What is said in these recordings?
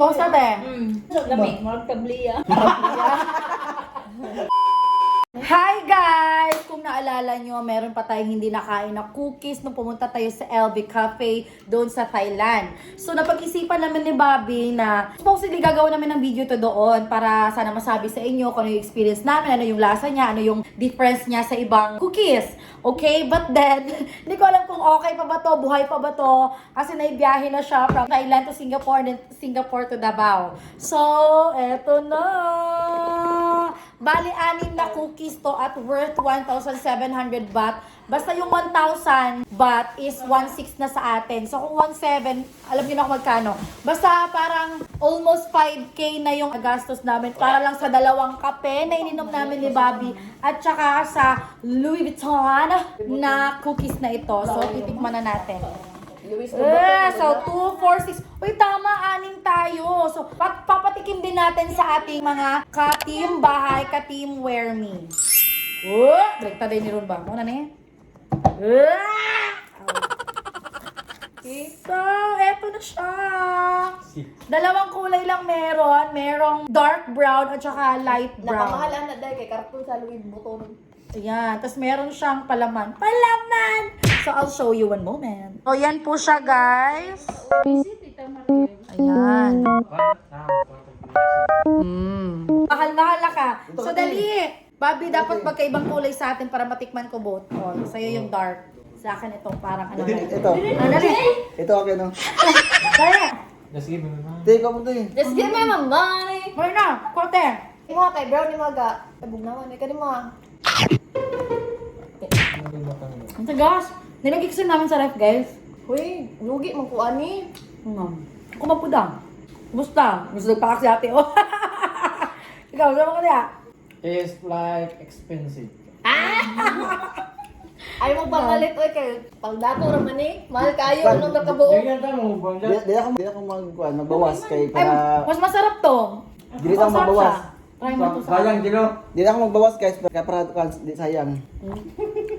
Kosa be. Lami, marag tabliya. Hi guys! Kung naalala nyo, meron pa tayong hindi nakain na cookies nung pumunta tayo sa LV Cafe doon sa Thailand. So napag-isipan namin ni Bobby na supposedly gagawin namin ng video to doon para sana masabi sa inyo kung ano yung experience namin, ano yung lasa niya, ano yung difference niya sa ibang cookies. Okay? But then, hindi ko alam kung okay pa ba to, buhay pa ba to, kasi naibiyahe na siya from Thailand to Singapore, then Singapore to Davao. So, eto na! Bali, 6 na cookies to at worth 1,700 baht. Basta yung 1,000 baht is 1,600 na sa atin. So kung 1,700, alam niyo na kung magkano. Basta parang almost 5K na yung gastos namin para lang sa 2 kape na ininom namin ni Bobby at saka sa Louis Vuitton na cookies na ito. So titikman na natin. So 2, 4, 6. Uy, tama, 6 tayo. So, papatikim din natin sa ating mga ka-team bahay, ka-team wear me. Balik din ni Ron ba? Muna na So, eto na siya. 2 kulay lang meron. Merong dark brown at saka light brown. Nakamahalan na dahil kay karton sa Louis Vuitton. Ayan. Tapos meron siyang palaman. Palaman! So, I'll show you one moment. So, yan po siya, guys. Ayan. Mahal-mahal na ka. So, dali. Bobby, dapat magkaibang kulay sa atin para matikman ko both. Oh, sa'yo yung dark. Sa akin ito, parang ano. Ito. Dali. Ito okay no? Dali. Just give me my Take ako mo ito Just give me my money. Hoy na, kote. Mga kay brown ni maga. Tabog naman, may kanima. Ang tagas. Nilagay namin sa ref, guys. Uy, lugi man ko ani. Kumapudang. Kumusta? Gusto pa kasi ate, oh. Ikaw, sama ka niya. It's like expensive. Ay mo pamalit oy kay pagdato ra man ni. Mahal kayo nung nakabuo. Ganyan ka mo, bangga. Di ako magbawas kay Ay, para mas masarap to. Dili ako Masarap magbawas. siya. Try mo to sa Sayang, Gino. Di ako magbawas guys kaya para di sayang.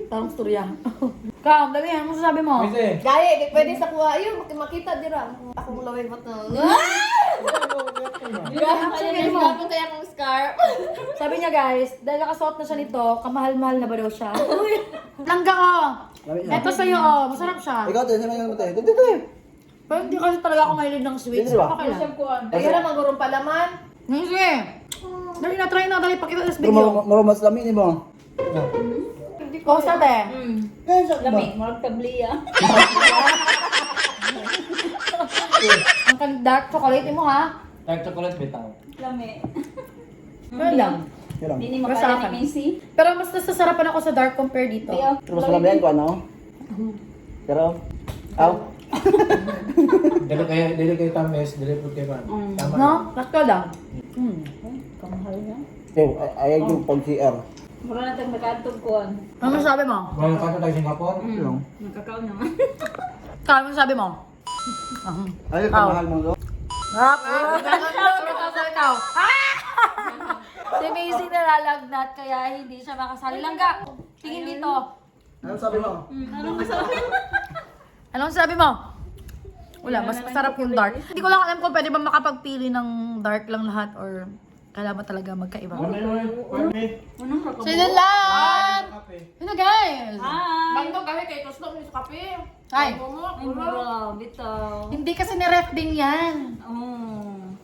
Parang storya. Kam, dali, ano masasabi mo? Kasi, Gaya, kay pwede sa kuha. Ayun, makita dira. Akong Louis Vuitton. Sabi mo. Ako kaya akong scarf. Sabi niya, guys, dahil nakasuot na siya nito, kamahal-mahal na ba daw siya? Langga, oh. Eto sa'yo, oh. Masarap siya. Ikaw tayo sino yung tayo. Dito. Pero hindi kasi talaga ako mahilig ng sweets. Hindi ba? Okay lang. Ayun na magurong palaman. Hindi. Dali na, try na. Dali, pakita sa Pero video. marumas lami ni mo. Kosa, te. Kaya sa Lami, marag tabliya. Ang dark chocolate mo, ha? dark chocolate bitaw. Lami. Pero lang. Kaya lang. Hindi Basta makala akin. ni Macy. Pero mas nasasarapan ako sa dark compare dito. Pero mas marami yan ko ano. Pero aw. Dili kayo tamis, dili po kayo man. Tama. No? Nakto lang. Kamahal na. Ay yung pag CR. Mura na tayong nakatog kuhan. Ano masabi mo? Mga kato tayo Singapore. Yung. Nakakaw naman. Kaya masabi mo? Ay kamahal mo do. Ikaw. Si Macy nalalagnat kaya hindi siya makasali. Langga, tingin dito. Ano sabi mo? Anong sabi mo? Wala, mas masarap yung dark. Hindi ko lang alam kung pwede ba makapagpili ng dark lang lahat or kailangan talaga magkaiba. Sino lang? Sino guys? Hi! kasi kay Toslo sa kape. Hi. Ay, mura. Bitaw. Hindi kasi ni-ref din yan. Oh.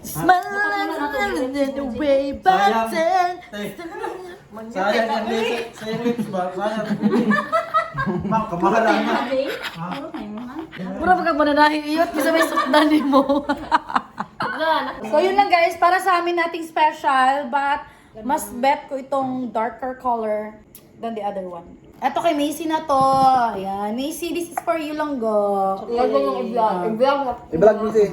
Smile the way back then. Sayang yan, sayang lips ba? Sayang. Mak, kamahalan na. Mura kayo mo, ha? Pura pagka mananahin iyot, kasi may sukdanin mo. So yun lang guys, para sa amin nating special, but mas bet ko itong darker color than the other one. Eto kay Macy na to. Ayan. Macy, this is for you lang go. Huwag mo i-vlog. I-vlog na. I-vlog mo si.